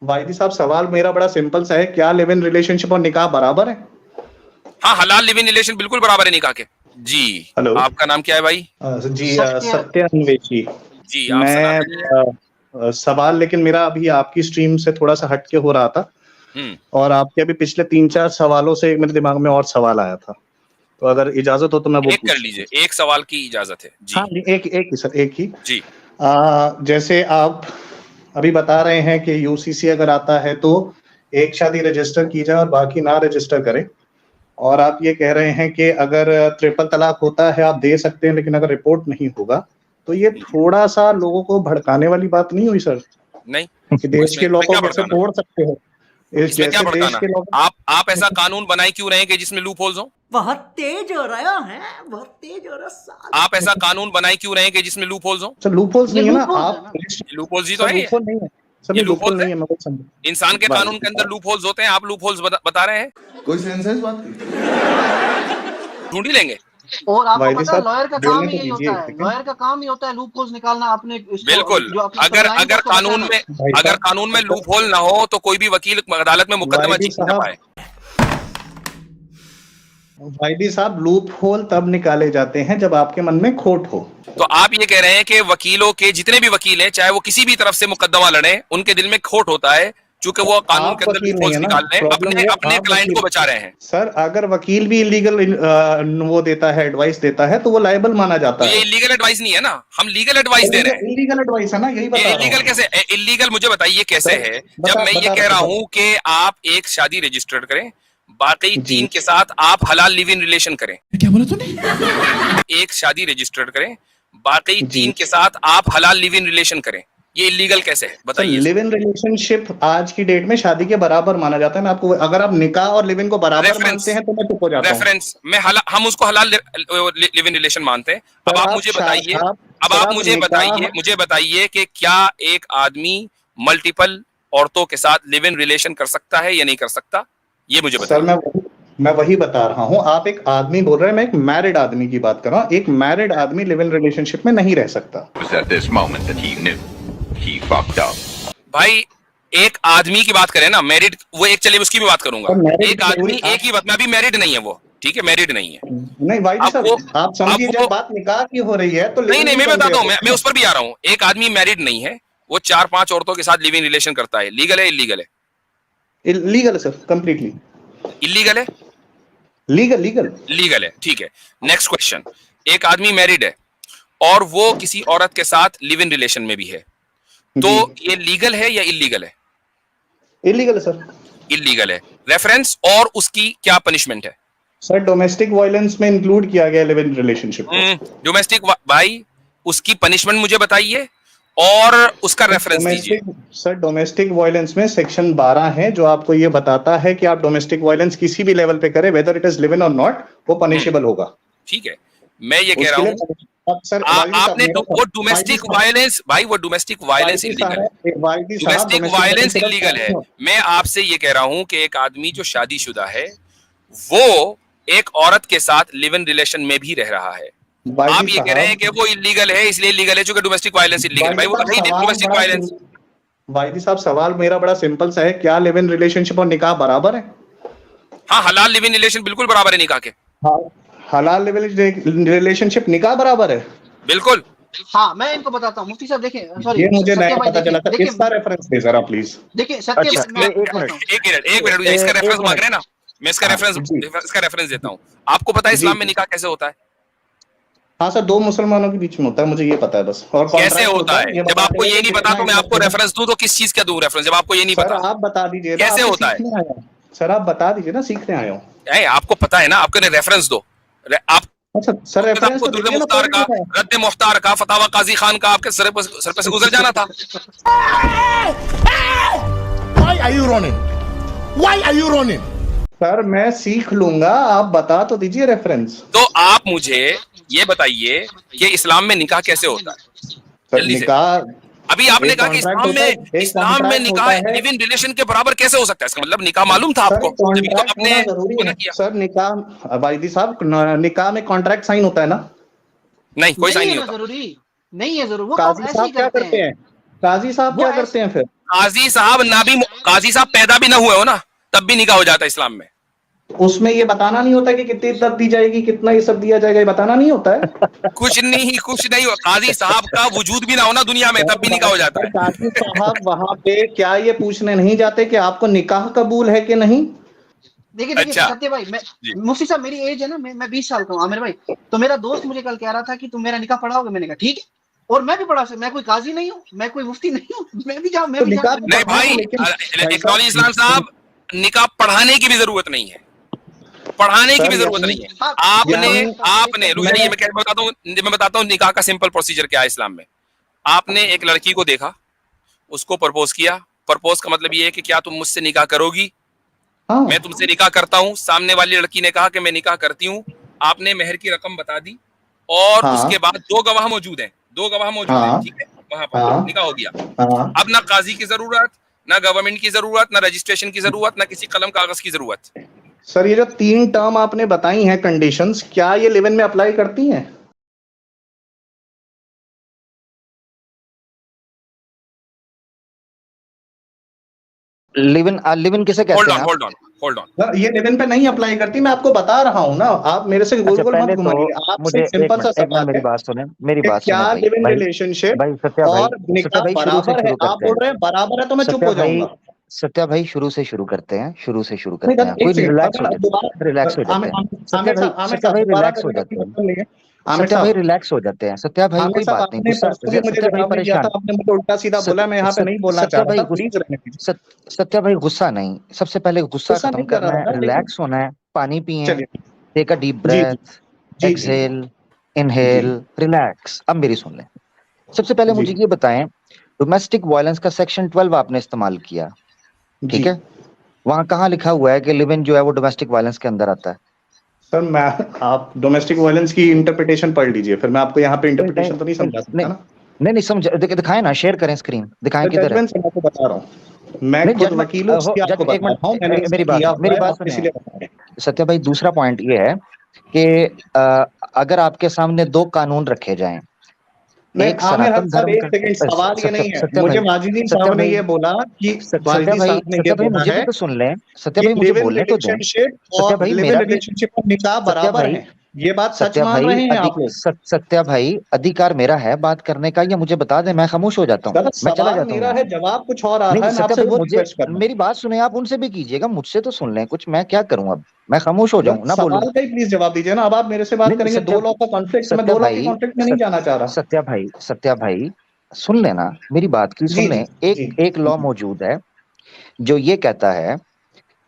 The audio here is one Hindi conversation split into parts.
वाहिदी साहब, सवाल मेरा बड़ा सिंपल सा है, क्या लिव इन रिलेशनशिप और निकाह बराबर है? हाँ, हलाल लिव इन रिलेशन बिल्कुल बराबर है निकाह के। जी, हेलो। आपका नाम क्या है भाई? जी सत्य अन्वेषी। जी, आप मैं सवाल लेकिन मेरा अभी आपकी स्ट्रीम से थोड़ा सा हट के हो रहा था, और आपके अभी पिछले 3-4 सवालों से मेरे दिमाग में और सवाल आया था, तो अगर इजाजत हो तो मैं वो एक पूछ कर लीजिए, एक सवाल की इजाजत है जी। हाँ जी, एक ही सर, एक ही जी। जैसे आप अभी बता रहे हैं कि यूसीसी अगर आता है तो एक शादी रजिस्टर की जाए और बाकी ना रजिस्टर करें, और आप ये कह रहे हैं कि अगर ट्रिपल तलाक होता है आप दे सकते हैं, लेकिन अगर रिपोर्ट नहीं होगा तो ये थोड़ा सा लोगों को भड़काने वाली बात नहीं हुई सर? नहीं, कि देश के लॉ को क्या कैसे भड़काना, तोड़ सकते हो? इस इसमें क्या जैसे देश भड़काना? के लॉ आप ऐसा कानून बनाए क्यों रहे हैं कि जिसमें लूप होल्स हो? बहुत तेज हो रहा है, बहुत तेज हो रहा। आप ऐसा कानून बनाए क्यों रहे हैं कि जिसमें लूप होल्स हो? सर लूप होल्स नहीं है ना, आप लूप होल्स ही तो सर है। लूप होल नहीं है सर, ये लूप लूप होल होल्स नहीं है। है, मैं कुछ समझ इंसान के कानून के अंदर लूप होल्स होते हैं, आप लूप होल्स बता रहे हैं। कोई सेंस है इस बात की? ढूंढ ही लेंगे। और आपको वाहिदी पता है साहब, लॉयर का काम बोलने ही तो यही दीजिए, होता है, ठीक है? लॉयर का काम ही होता है लूप होल्स निकालना अपने इसको, बिल्कुल, जो अपनी अगर storyline अगर को कानून बचाना। में अगर कानून में लूप होल ना हो तो कोई भी वकील अदालत में मुकदमा वाहिदी जीत ना पाए। वाहिदी साहब, लूप होल तब निकाले जाते हैं जब आपके मन में खोट हो। तो आप ये कह रहे हैं कि वकीलों के जितने भी वकील हैं, चाहे वो किसी भी तरफ से मुकदमा लड़े, उनके दिल में खोट होता है, क्योंकि वो कानून के अंदर वकील लूप नहीं होल्स है ना, निकाल रहे हैं, प्रॉब्लम अपने ये अपने आप क्लाइंट को वकील बचा रहे हैं। सर, अगर वकील भी इलीगल वो देता है, एडवाइस देता है, तो वो लायबल माना जाता तो ये है। इलीगल एडवाइस नहीं है ना, हम लीगल एडवाइस दे रहे हैं। इलीगल एडवाइस है ना, यही बता ये रहा इलीगल हूँ। कैसे? इलीगल मुझे बताइए कैसे सर, है, जब मैं ये कह रहा हूं कि आप एक शादी रजिस्टर्ड करें, बाकी जी। 3 के साथ आप हलाल लिव इन रिलेशन करें। क्या बोला तूने? एक शादी रजिस्टर्ड करें, बाकी जी। 3 के साथ आप हलाल लिव इन रिलेशन करें, ये इलीगल कैसे है सर, बताइए। लिव इन रिलेशनशिप आज की डेट में शादी के बराबर माना जाता है। मैं आपको, अगर आप निकाह और लिव इन को बराबर मानते हैं तो मैं चुप हो जाता हूँ। रेफरेंस में हम उसको हलाल लिव इन रिलेशन मानते हैं। अब सर, आप मुझे बताइए, अब सर, आप मुझे बताइए कि क्या एक आदमी मल्टीपल औरतों के साथ लिव इन रिलेशन कर सकता है या नहीं कर सकता, ये मुझे सर, बताइए। मैं वही बता रहा हूँ। आप एक आदमी बोल रहे हैं, मैं एक मैरिड आदमी की बात कर रहा हूँ। एक मैरिड आदमी लिव इन रिलेशनशिप में नहीं रह सकता। भाई एक आदमी की बात करें ना, मैरिड, वो एक चलिए उसकी भी बात करूंगा। एक आदमी एक ही बात में, अभी मैरिड नहीं है वो, ठीक है, मैरिड नहीं है। नहीं भाई साहब, आप समझिए, जब बात निकाह की हो रही है तो नहीं मैं बताता हूँ, मैं उस पर भी आ रहा हूँ। एक आदमी मैरिड नहीं है, वो 4-5 औरतों के साथ लिव इन रिलेशन करता है, लीगल है इलीगल है? लीगल है सर, कंप्लीटली इलीगल है? लीगल है, ठीक है। नेक्स्ट क्वेश्चन, एक आदमी मैरिड है और वो किसी औरत के साथ लिव इन रिलेशन में भी है, तो ये लीगल है या इलीगल है? इलीगल है सर। इलीगल है। रेफरेंस और उसकी क्या पनिशमेंट है? सर, डोमेस्टिक वायलेंस में इंक्लूड किया गया लिव इन रिलेशनशिप को। डोमेस्टिक भाई, उसकी पनिशमेंट मुझे बताइए और उसका रेफरेंस दीजिए। सर, डोमेस्टिक वायलेंस में सेक्शन 12 है जो आपको ये बताता है कि आप डोमेस्टिक वायलेंस किसी भी लेवल पे करें, whether it is live in और नॉट, वो पनिशेबल होगा। ठीक है, मैं ये कह रहा हूँ, सर, आपने वो डोमेस्टिक वायलेंस, भाई वो डोमेस्टिक वायलेंस इलीगल है, डोमेस्टिक वायलेंस इलीगल है। मैं आपसे ये कह रहा हूं कि एक आदमी जो शादीशुदा है वो एक औरत के साथ लिव इन रिलेशन में भी रह रहा है, आप ये कह रहे हैं कि वो इलीगल है, इसलिए इलीगल है क्योंकि डोमेस्टिक वायलेंस इलीगल। भाई वो तो नहीं डोमेस्टिक वायलेंस। वाहिदी साहब, सवाल मेरा बड़ा सिंपल सा है, क्या लिव इन रिलेशनशिप और निकाह बराबर है? हाँ, हलाल लिव इन रिलेशन बिल्कुल बराबर है निकाह के। हाँ, हलाल लिव इन रिलेशनशिप निकाह बराबर है, बिल्कुल। हाँ, मैं इनको बताता हूँ मुफ्ती साहब, देखें, सॉरी, ये मुझे नया पता चला था। इसका रेफरेंस दे जरा प्लीज। देखिए सत्य, एक मिनट, इसका रेफरेंस मांग रहे हैं ना, मैं इसका रेफरेंस देता हूँ। आपको पता है इस्लाम में निकाह कैसे होता है? हाँ सर, 2 मुसलमानों के बीच में होता है, मुझे ये पता है बस। और कैसे होता है? जब आपको ये नहीं पता तो मैं आपको रेफरेंस दूं तो किस चीज का दूं रेफरेंस, जब आपको ये नहीं पता? सर, आप बता दीजिए कैसे होता है? सर, आप बता दीजिए ना, सीखने आया हूँ। आपको पता है ना, आपको रेफरेंस दो। आप अच्छा सर, रेफरेंस तो दुर्र मुख्तार का, रद्द मुख्तार का, फतावा काजी खान का आपके सर पे से गुजर जाना था। Why are you running? Why are you running? Sir, मैं सीख लूंगा, आप बता तो दीजिए रेफरेंस। तो आप मुझे ये बताइए कि इस्लाम में निकाह कैसे होता है? सर, निकाह अभी आपने कहा कि इस्लाम में निकाह लिव इन रिलेशन के बराबर कैसे हो सकता है? इसका मतलब निकाह मालूम था आपको, तभी तो आपने किया। सर, निकाह वाहिदी साहब, निकाह में कॉन्ट्रैक्ट साइन होता है ना? नहीं, कोई साइन नहीं होता। जरूरी नहीं है, जरूर वो काजी साहब क्या करते हैं? काजी साहब क्या करते हैं फिर? काजी साहब पैदा भी ना हुए हो ना, तब भी निकाह हो जाता है इस्लाम में। उसमें ये बताना नहीं होता कि कितनी इज्जत दी जाएगी, कितना ये सब दिया जाएगा, ये बताना नहीं होता है। कुछ नहीं काजी साहब का वजूद भी ना हो ना दुनिया में, तब भी निकाह हो जाता है। काजी साहब वहां पे क्या ये पूछने नहीं जाते कि आपको निकाह कबूल है कि नहीं? देखिए अच्छा। सत्य भाई, मैं मुफ्ती साहब मेरी एज है ना, मैं 20 साल का हूँ आमिर भाई। तो मेरा दोस्त मुझे कल कह रहा था कि तुम मेरा निकाह पढ़ाओगे, मैंने कहा ठीक है, और मैं भी पढ़ा सकता, मैं कोई काजी नहीं हूँ, मैं कोई मुफ्ती नहीं हूँ, मैं भी जाऊँ। नहीं भाई, इकबाल इस्लाम साहब, निकाह पढ़ाने की भी जरूरत नहीं है, पढ़ाने की भी जरूरत नहीं है। आपने रुक जाइए, मैं बताता हूँ निकाह का सिंपल प्रोसीजर क्या है इस्लाम में। आपने एक लड़की को देखा, उसको प्रपोज किया। प्रपोज का मतलब ये है कि क्या तुम मुझसे निकाह करोगी? मैं तुमसे निकाह करता हूँ। सामने वाली लड़की ने कहा कि मैं निकाह करती हूँ। आपने मेहर की रकम बता दी, और उसके बाद दो गवाह मौजूद हैं, ठीक है, वहां पर निकाह हो गया। अब ना काजी की जरूरत, ना गवर्नमेंट की जरूरत, ना रजिस्ट्रेशन की जरूरत, ना किसी कलम कागज की जरूरत। सर ये जो 3 टर्म आपने बताई हैं कंडीशंस, क्या ये लिव इन में अप्लाई करती हैं? लिव इन किसे कहते हैं? होल्ड ऑन, ये लिव इन पे नहीं अप्लाई करती, मैं आपको बता रहा हूँ ना, आप मेरे से गोल गोल मत घुमाइए। आपसे सिंपल सा सवाल है, मेरी बात सुने क्या लिव इन रिलेशनशिप और निकाह बराबर है? आप बोल रहे हैं बराबर है तो मैं चुप हो जाऊंगा। सत्या भाई शुरू से शुरू करते हैं, कोई रिलैक्स हो जाते हैं, रिलैक्स हो जाते हैं। सत्या भाई कोई बात नहीं, सत्या भाई परेशान, आपने मुझे उल्टा सीधा बोला, मैं यहाँ पे नहीं बोलना चाह रहा था, प्लीज रहने दीजिए। सत्या भाई गुस्सा नहीं, सबसे पहले गुस्सा खत्म करना है, रिलैक्स होना है, पानी पिए, take a deep breath, exhale, inhale, relax. अब मेरी सुन लें। सबसे पहले मुझे ये बताएं, डोमेस्टिक वायलेंस का सेक्शन 12 आपने इस्तेमाल किया, ठीक है? वहां कहाँ लिखा हुआ है कि लिव इन जो है वो डोमेस्टिक वायलेंस के अंदर आता है? सर आप डोमेस्टिक वायलेंस की इंटरप्रिटेशन पढ़ लीजिए, फिर मैं आपको यहाँ पे इंटरप्रिटेशन तो नहीं समझा सकता ना। नहीं समझ, दिखाएं ना, शेयर करें स्क्रीन, दिखाएं किधर है। मैं आपको बता रहा हूँ, मैं खुद वकील हूँ, आपको बता रहा हूँ, मेरी बात सुनिए सत्या भाई। दूसरा पॉइंट ये है कि अगर आपके सामने 2 कानून रखे जाएं, एक सनातन धर्म का, सवाल ये नहीं है, मुझे माजिदी साहब ने ये बोला कि सत्या भाई मुझे भी तो सुन लें, सत्या भाई मुझे बोलने तो दें। सत्या भाई मेरा रिलेशनशिप और निकाह बराबर है, ये बात सच मान रहे हैं आप लोग? सत्या भाई अधिकार मेरा है बात करने का, या मुझे बता दें, मैं खामोश हो जाता हूँ, मैं चला जाता हूँ। मेरा है, जवाब कुछ और आ रहा है, मैं आपसे वो रिक्वेस्ट कर रहा हूं। मेरी बात सुने, आप उनसे भी कीजिएगा, मुझसे तो सुन लें कुछ। मैं क्या करूं, अब मैं खामोश हो जाऊं ना, बोलूं? सवाल का ही प्लीज जवाब दीजिए ना। अब आप मेरे से बात करेंगे 2 लॉ का कॉन्फ्लिक्ट, मैं 2 लॉ के कॉन्फ्लिक्ट में नहीं जाना चाह रहा। सत्या भाई सुन लेना, मेरी बात की सुन लें। एक लॉ मौजूद है जो ये कहता है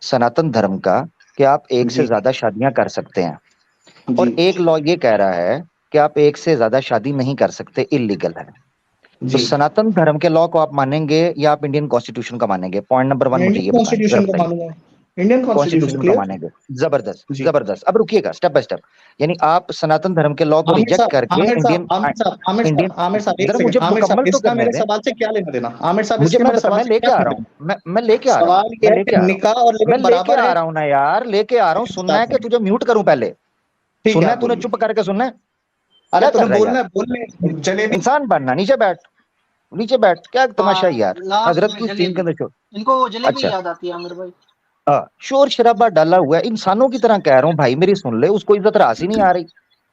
सनातन धर्म का कि आप एक से ज्यादा शादियां कर सकते हैं, और एक लॉ ये कह रहा है कि आप एक से ज्यादा शादी नहीं कर सकते, इलीगल है। तो सनातन धर्म के लॉ को आप मानेंगे या आप इंडियन कॉन्स्टिट्यूशन का मानेंगे? पॉइंट नंबर 1 मुझे ये बताएं। इंडियन कॉन्स्टिट्यूशन को मानेंगे? जबरदस्त। अब रुकिएगा, स्टेप बाय स्टेप। यानी आप सनातन धर्म के लॉ को रिजेक्ट करके इंडियन आमिर साहब मुझे मुकम्मल तो करने दें। सवाल से क्या लेना देना आमिर साहब? मैं लेके आ रहा हूँ, मैं लेके आ रहा हूँ, मैं लेके आ रहा हूँ ना यार, लेके आ रहा हूँ। सुनना है कि तुझे म्यूट करूं पहले? सुनना है? तूने चुप करके सुनना है? अरे तुम्हें बोलने चले, इंसान बनना। नीचे बैठ, क्या तमाशा यार। हजरत की सीन के अंदर इनको जलेबी याद आती है आमिर भाई। शोर शराबा डाला हुआ है, इंसानों की तरह कह रहा हूँ भाई, मेरी सुन ले। उसको इज्जत रास ही नहीं आ रही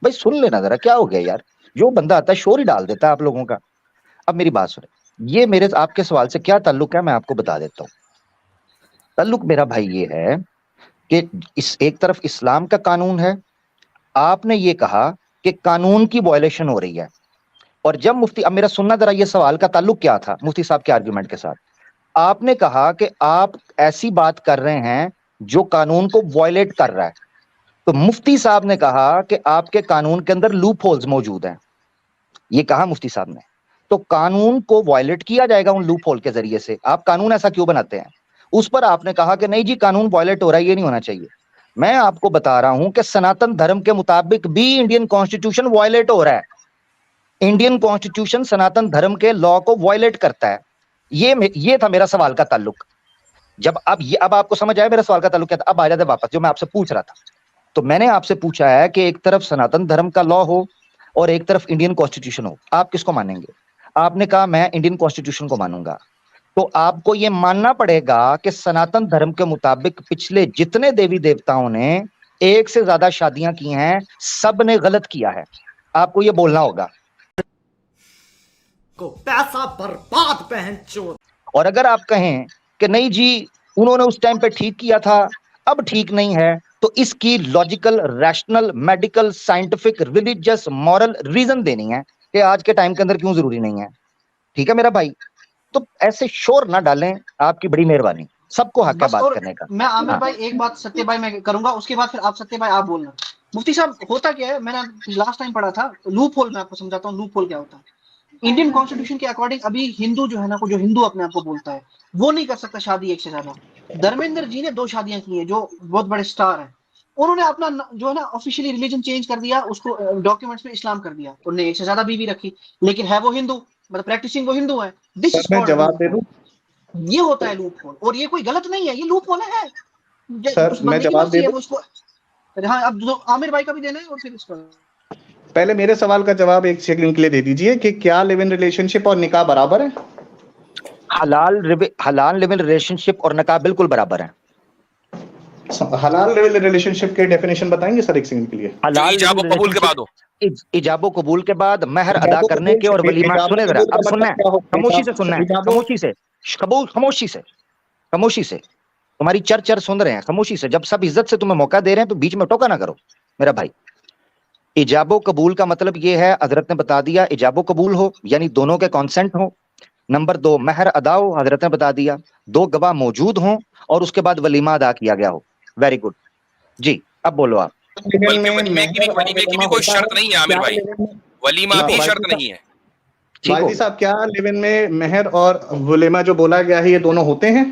भाई, सुन लेना जरा, क्या हो गया यार? जो बंदा आता है शोर ही डाल देता है आप लोगों का। अब मेरी बात सुने, ये मेरे आपके सवाल से क्या ताल्लुक है मैं आपको बता देता हूँ। ताल्लुक मेरा भाई ये है कि इस एक तरफ इस्लाम का कानून है, आपने ये कहा कि कानून की वायलेशन हो रही है, और जब मुफ्ती, अब मेरा सुनना जरा, ये सवाल का ताल्लुक क्या था मुफ्ती साहब के आर्गुमेंट के साथ? आपने कहा कि आप ऐसी बात कर रहे हैं जो कानून को वायलेट कर रहा है। तो मुफ्ती साहब ने कहा कि आपके कानून के अंदर लूप होल्स मौजूद हैं, ये कहा मुफ्ती साहब ने। तो कानून को वायलेट किया जाएगा उन लूप होल के जरिए से, आप कानून ऐसा क्यों बनाते हैं? उस पर आपने कहा कि नहीं जी कानून वायलेट हो रहा है, ये नहीं होना चाहिए। मैं आपको बता रहा हूं कि सनातन धर्म के मुताबिक भी इंडियन कॉन्स्टिट्यूशन वायलेट हो रहा है। इंडियन कॉन्स्टिट्यूशन सनातन धर्म के लॉ को वायलेट करता है। ये था मेरा सवाल का ताल्लुक। जब अब आपको समझ आया मेरा सवाल का ताल्लुक क्या था? अब आ जाते वापस जो मैं आपसे पूछ रहा था। तो मैंने आपसे पूछा है कि एक तरफ सनातन धर्म का लॉ हो और एक तरफ इंडियन कॉन्स्टिट्यूशन हो, आप किसको मानेंगे? आपने कहा मैं इंडियन कॉन्स्टिट्यूशन को मानूंगा। तो आपको ये मानना पड़ेगा कि सनातन धर्म के मुताबिक पिछले जितने देवी देवताओं ने एक से ज्यादा शादियां की हैं, सब ने गलत किया है। आपको ये बोलना होगा को पैसा बर्बाद पहनचोद। और अगर आप कहें कि नहीं जी उन्होंने उस टाइम पे ठीक किया था, अब ठीक नहीं है, तो इसकी logical, rational, medical, scientific, religious, moral reason देनी है कि आज के टाइम के अंदर क्यों जरूरी नहीं है। ठीक है मेरा भाई, तो ऐसे शोर ना डालें, आपकी बड़ी मेहरबानी। सबको हक है बात करने का। मैं आमिर भाई एक बात सत्य भाई मैं करूंगा, उसके बाद फिर आप सत्य भाई आप बोलना। मुफ्ती साहब होता क्या है, मैंने लास्ट टाइम पढ़ा था लूप होल, मैं आपको समझाता हूँ लूप होल क्या होता है। इंडियन कॉन्स्टिट्यूशन के अकॉर्डिंग अभी हिंदू जो है ना, जो हिंदू अपने आप को बोलता है, वो नहीं कर सकता शादी एक से ज्यादा। धर्मेंद्र जी ने 2 शादियां की हैं, जो बहुत बड़े स्टार हैं। उन्होंने अपना जो है ना ऑफिशियली रिलीजन चेंज कर दिया, उसको डॉक्यूमेंट्स में इस्लाम कर दिया। उन्होंने एक से ज्यादा बीवी रखी, लेकिन है वो हिंदू, मतलब प्रैक्टिसिंग वो हिंदू है। दिस इज मैं जवाब दे दूं? ये होता है लूप होल, और ये कोई गलत नहीं है, ये लूप होल है। सर मैं जवाब दे दूं? उसको हाँ, अब आमिर भाई का भी देना है और फिर इसका। पहले मेरे सवाल का जवाब एक सेकंड के लिए दे दीजिए कि क्या लिव इन रिलेशनशिप और निकाह बराबर है? हलाल लिव इन रिलेशनशिप और निकाह बिल्कुल बराबर है। हलाल लिव इन रिलेशनशिप के डेफिनेशन बताएंगे सर एक सेकंड के लिए? हलाल इजाबो कबूल के बाद हो, इजाबो कबूल के बाद महर अदा करने के और वलीमा। सुने जरा, अब सुनना है, खामोशी से सुनना है, खामोशी से तुम्हारी चर सुन रहे हैं, खामोशी से। जब सब इज्जत से तुम्हें मौका दे रहे हैं तो बीच में टोका ना करो मेरा भाई। इजाबो कबूल का मतलब ये है, हजरत ने बता दिया, इजाबो कबूल हो यानी दोनों के कॉन्सेंट हो। नंबर 2 महर अदा हो, हजरत ने बता दिया, 2 गवाह मौजूद हों और उसके बाद वलीमा अदा किया गया हो। वेरी गुड जी, अब बोलो आप। वलीमे की भी कोई शर्त नहीं है आमिर भाई, वलीमा भी शर्त नहीं है। वाहिदी साहब, क्या लिव इन में मेहर और वलीमा जो बोला गया है ये दोनों होते हैं?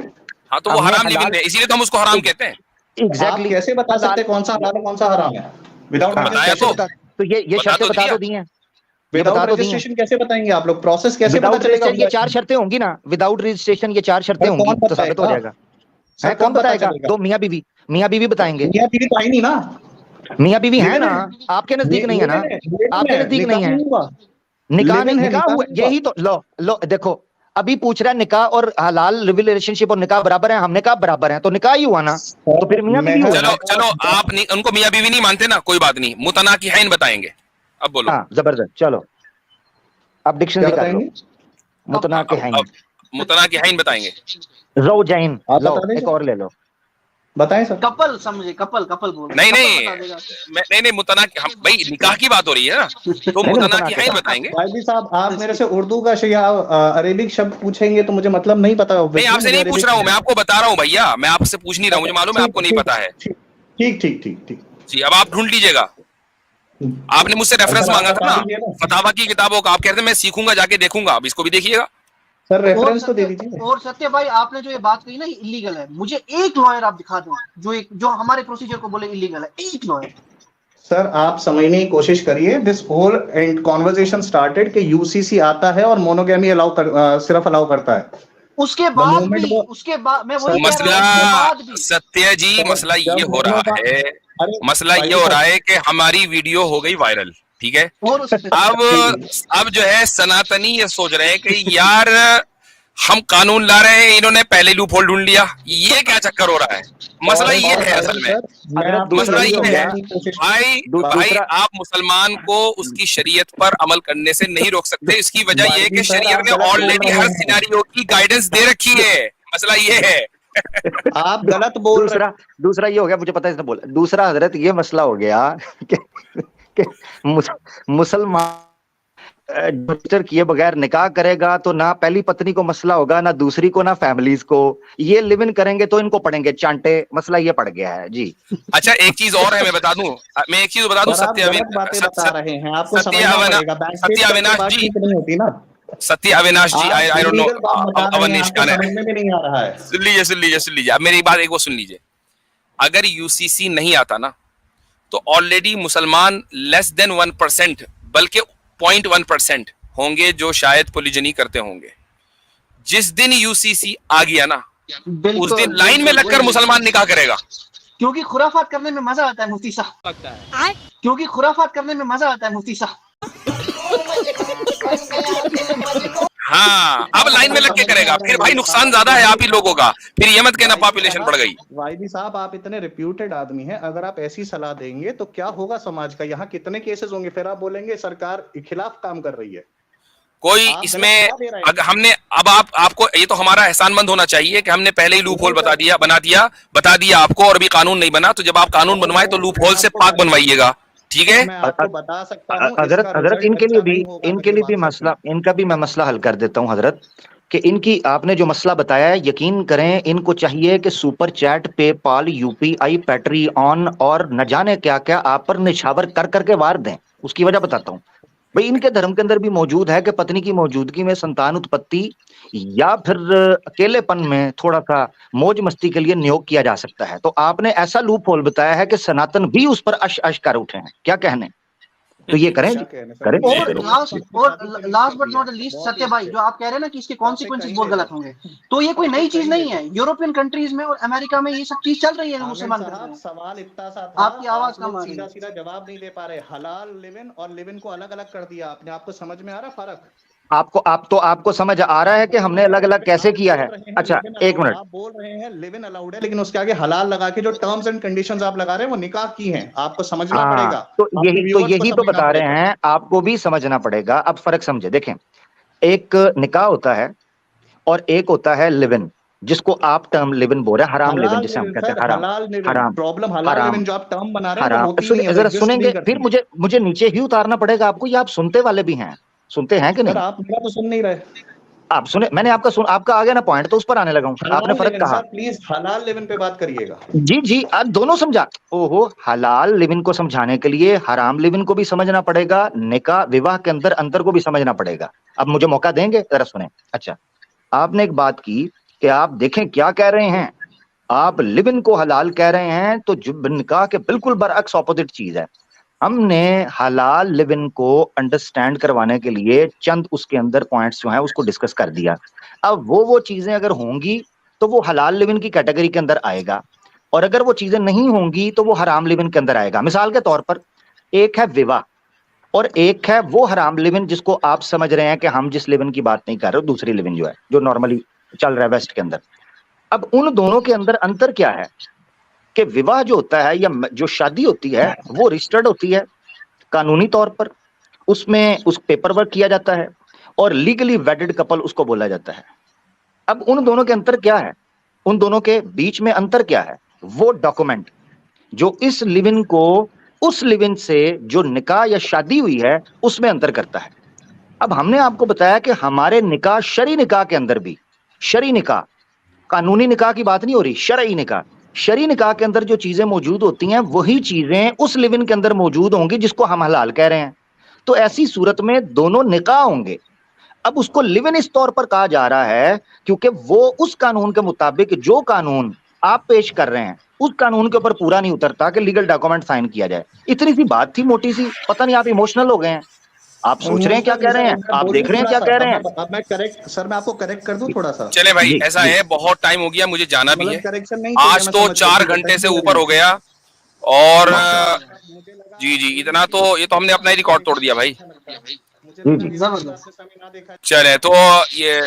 हाँ, तो वो हराम लिव इन है, इसीलिए तो हम उसको हराम कहते हैं। एग्जैक्टली। कैसे बता सकते कौन सा हलाल है कौन सा हराम है? विदाउट बताया तो ये शर्तें बता तो दी हैं। विदाउट रजिस्ट्रेशन कैसे बताएंगे आप लोग? प्रोसेस कैसे पता चलेगा? ये 4 शर्तें होंगी ना, विदाउट रजिस्ट्रेशन ये 4 शर्तें होंगी तो साबित हो जाएगा। कौन बताएगा? 2 मियां बीवी बताएंगे। मियां बीवी तो आई नहीं ना, मियां बीवी है ना, आपके नजदीक नहीं है ना, आपके नजदीक नहीं है। निकाह हुआ, यही तो लो देखो, अभी पूछ रहा है निकाह और हलाल रिलेशनशिप और निकाह बराबर है, हमने कहा बराबर है, तो निकाह ही हुआ ना, तो फिर मियां बीवी। चलो आप उनको मियां बीवी नहीं मानते ना, कोई बात नहीं, मुतनाकिहैन बताएंगे। अब बोलो। हाँ जबरदस्त, चलो अब डिक्शनरी कर लो। मुतनाकिहैन बताएंगे। ज़ौजैन, लो एक और ले लो, बताएं सर। कपल समझे, कपल बोल। नहीं मुतनाकी, हम भाई निकाह की बात हो रही है ना, तो मुतनाकिहैन बताएंगे। वाहिदी साहब, आप मेरे से उर्दू का या अरेबिक शब्द पूछेंगे तो मुझे मतलब नहीं पता। नहीं, आपसे नहीं पूछ रहा हूँ, मैं आपको बता रहा हूँ भैया, मैं आपसे पूछ नहीं रहा हूँ, मुझे मालूम है आपको नहीं पता है। ठीक जी, अब आप ढूंढ लीजिएगा। आपने मुझसे रेफरेंस मांगा था ना फतावा की किताबों का, आप कहते हैं मैं सीखूंगा, जाके देखूंगा, अब इसको भी देखिएगा सर, रेफरेंस तो दे दीजिए। और सत्य भाई, आपने जो ये बात कही ना, ये इलीगल है। मुझे एक लॉयर आप दिखा दो जो हमारे प्रोसीजर को बोले इलीगल है, एक लॉयर। सर आप समझने की कोशिश करिए। दिस होल कॉन्वर्सेशन स्टार्टेड कि यूसीसी आता है और मोनोगेमी सिर्फ अलाउ करता है। उसके बाद मैं वही मसला सत्य जी, मसला ये हो रहा है, मसला ये हो रहा है कि हमारी वीडियो हो गई वायरल, ठीक है। अब जो है सनातनी ये सोच रहे हैं कि यार हम कानून ला रहे हैं, इन्होंने पहले लूप होल ढूंढ लिया। ये क्या चक्कर हो रहा है? मसला ये है असल में, मसला ये है भाई आप मुसलमान को उसकी शरीयत पर अमल करने से नहीं रोक सकते। इसकी वजह ये है कि शरीयत ने ऑलरेडी हर सिनेरियो की गाइडेंस दे रखी है। मसला ये है आप गलत बोल रहे। दूसरा ये हो गया, मुझे पता है इसने बोला। दूसरा हजरत ये मसला हो गया कि मुसलमान रजिस्टर किए बगैर निकाह करेगा तो ना पहली पत्नी को मसला होगा, ना दूसरी को, ना फैमिलीज को। ये लिव इन करेंगे तो इनको पड़ेंगे चांटे। मसला ये पड़ गया है जी। अच्छा एक चीज और है, मैं बता दूं, सत्य अविनाश जी, आई डोंट नो अवनीश कौन है। सुन लीजिए अब मेरी बात एक वो सुन लीजिए। अगर यूसीसी नहीं आता ना तो ऑलरेडी मुसलमान लेस देन 1%, बल्कि 0.1% होंगे जो शायद पोलिजनी करते होंगे। जिस दिन यूसीसी आ गया ना, उस दिन लाइन में लगकर मुसलमान निकाह करेगा। क्योंकि खुराफात करने में मजा आता है मुफ्ती साहब, क्योंकि खुराफात करने में मजा आता है मुफ्ती साहब। हाँ, अब लाइन में लग के करेगा, फिर भाई नुकसान ज्यादा है आप ही लोगों का, फिर ये मत कहना पॉपुलेशन बढ़ गई। वाईदी साहब, आप इतने रिप्यूटेड आदमी हैं, अगर आप ऐसी सलाह देंगे तो क्या होगा समाज का? यहाँ कितने केसेस होंगे? फिर आप बोलेंगे सरकार के खिलाफ काम कर रही है। कोई इसमें अगर हमने अब आपको ये तो हमारा एहसानमंद होना चाहिए कि हमने पहले ही लूप होल बता दिया आपको, और भी कानून नहीं बना, तो जब आप कानून बनवाए तो लूप होल से पाक बनवाइएगा, ठीक है? मैं आपको बता सकता हूं, हजरत इनके लिए भी मसला, इनका भी मैं मसला हल कर देता हूं हजरत, कि इनकी आपने जो मसला बताया है, यकीन करें इनको चाहिए कि super chat, PayPal, UPI, Patreon और न जाने क्या क्या आप पर निछावर कर करके वार दें। उसकी वजह बताता हूं भाई, इनके धर्म के अंदर भी मौजूद है कि पत्नी की मौजूदगी में संतान उत्पत्ति या फिर अकेलेपन में थोड़ा सा मौज मस्ती के लिए नियोग किया जा सकता है। तो आपने ऐसा लूप होल बताया है कि सनातन भी उस पर अश अश कर उठे हैं, क्या कहने? तो ये करें। और लास्ट बट नॉट लीस्ट सत्य भाई, जो आप कह रहे हैं ना कि इसके कॉन्सिक्वेंसेस बहुत गलत होंगे, तो ये कोई नई चीज नहीं है। यूरोपियन कंट्रीज में और अमेरिका में ये सब चीज चल रही है। मुसलमान सवाल इतना सा था, आपकी आवाज कम आ रही है, सीधा जवाब नहीं दे पा रहे। हलाल लिव इन और लिव इन को अलग अलग कर दिया आपने। आपको समझ में आ रहा फर्क? आपको समझ आ रहा है कि हमने अलग अलग कैसे किया है? अच्छा, एक मिनट। आप बोल रहे हैं लिव इन अलाउड है, लेकिन उसके आगे हलाल लगा के जो टर्म्स एंड कंडीशंस आप लगा रहे हैं वो निकाह की हैं। आपको समझना पड़ेगा। तो यही तो बता रहे हैं, आपको भी समझना पड़ेगा। अब फर्क समझे, देखें, एक निकाह होता है और एक होता है लिव इन, जिसको आप टर्म लिव इन बोल रहे हैं, हराम लिव इन जिसे हम कहते हैं। हराम प्रॉब्लम हलाल लिव इन जो आप टर्म बना रहे हैं वो होती नहीं है। जरा सुनेंगे, फिर मुझे नीचे ही उतारना पड़ेगा आपको। ये आप सुनते वाले भी हैं, सुनते हैं कि नहीं? आप मेरा तो सुन नहीं रहे। आप सुने, मैंने आपका आ गया ना पॉइंट, तो उस पर आने लगा हूं। आपने फर्क कहा, प्लीज हलाल लिव इन पे बात करिएगा। जी आप दोनों समझा। ओहो, हलाल लिव इन को समझाने के लिए हराम लिव इन को भी समझना पड़ेगा, निकाह विवाह के अंदर अंतर को भी समझना पड़ेगा। अब मुझे मौका देंगे? जरा सुने। अच्छा, आपने एक बात की कि आप देखें क्या कह रहे हैं, आप लिव इन को हलाल कह रहे हैं, तो निकाह के बिल्कुल बरअक्स ऑपोजिट चीज है। हमने हलाल लिव इन को अंडरस्टैंड करवाने के लिए चंद उसके अंदर पॉइंट्स जो हैं उसको डिस्कस कर दिया। अब वो चीजें अगर होंगी तो वो हलाल लिव इन की कैटेगरी के अंदर आएगा, और अगर वो चीजें नहीं होंगी तो वो हराम लिव इन के अंदर आएगा। मिसाल के तौर पर, एक है विवाह और एक है वो हराम लिव इन जिसको आप समझ रहे हैं कि हम जिस लिव इन की बात नहीं कर रहे, दूसरी लिव इन जो है, जो नॉर्मली चल रहा है वेस्ट के अंदर। अब उन दोनों के अंदर अंतर क्या है कि विवाह जो होता है या जो शादी होती है वो रजिस्टर्ड होती है कानूनी तौर पर, उसमें उस पेपर वर्क किया जाता है और लीगली वेडेड कपल उसको बोला जाता है। अब उन दोनों के अंतर क्या है? उन दोनों के बीच में अंतर क्या है? वो डॉक्यूमेंट जो इस लिव इन को उस लिव इन से जो निकाह या शादी हुई है उसमें अंतर करता है। अब हमने आपको बताया कि हमारे निकाह, शरई निकाह के अंदर भी, शरई निकाह, कानूनी निकाह की बात नहीं हो रही, शरई निकाह, शरई निकाह के अंदर जो चीजें मौजूद होती हैं वही चीजें उस लिव इन के अंदर मौजूद होंगी जिसको हम हलाल कह रहे हैं। तो ऐसी सूरत में दोनों निकाह होंगे। अब उसको लिव इन इस तौर पर कहा जा रहा है क्योंकि वो उस कानून के मुताबिक, जो कानून आप पेश कर रहे हैं उस कानून के ऊपर पूरा नहीं उतरता कि लीगल डॉक्यूमेंट साइन किया जाए। इतनी सी बात थी, मोटी सी। पता नहीं आप इमोशनल हो गए हैं, आप सोच रहे हैं क्या कह रहे हैं, आप देख रहे हैं क्या कह रहे हैं। अब मैं करेक्ट, सर मैं आपको करेक्ट कर दूं थोड़ा सा? चले भाई, ऐसा है, बहुत टाइम हो गया, मुझे जाना भी है। आज तो 4 घंटे से ऊपर हो गया, और जी इतना तो, ये तो हमने अपना ही रिकॉर्ड तोड़ दिया भाई। चले तो ये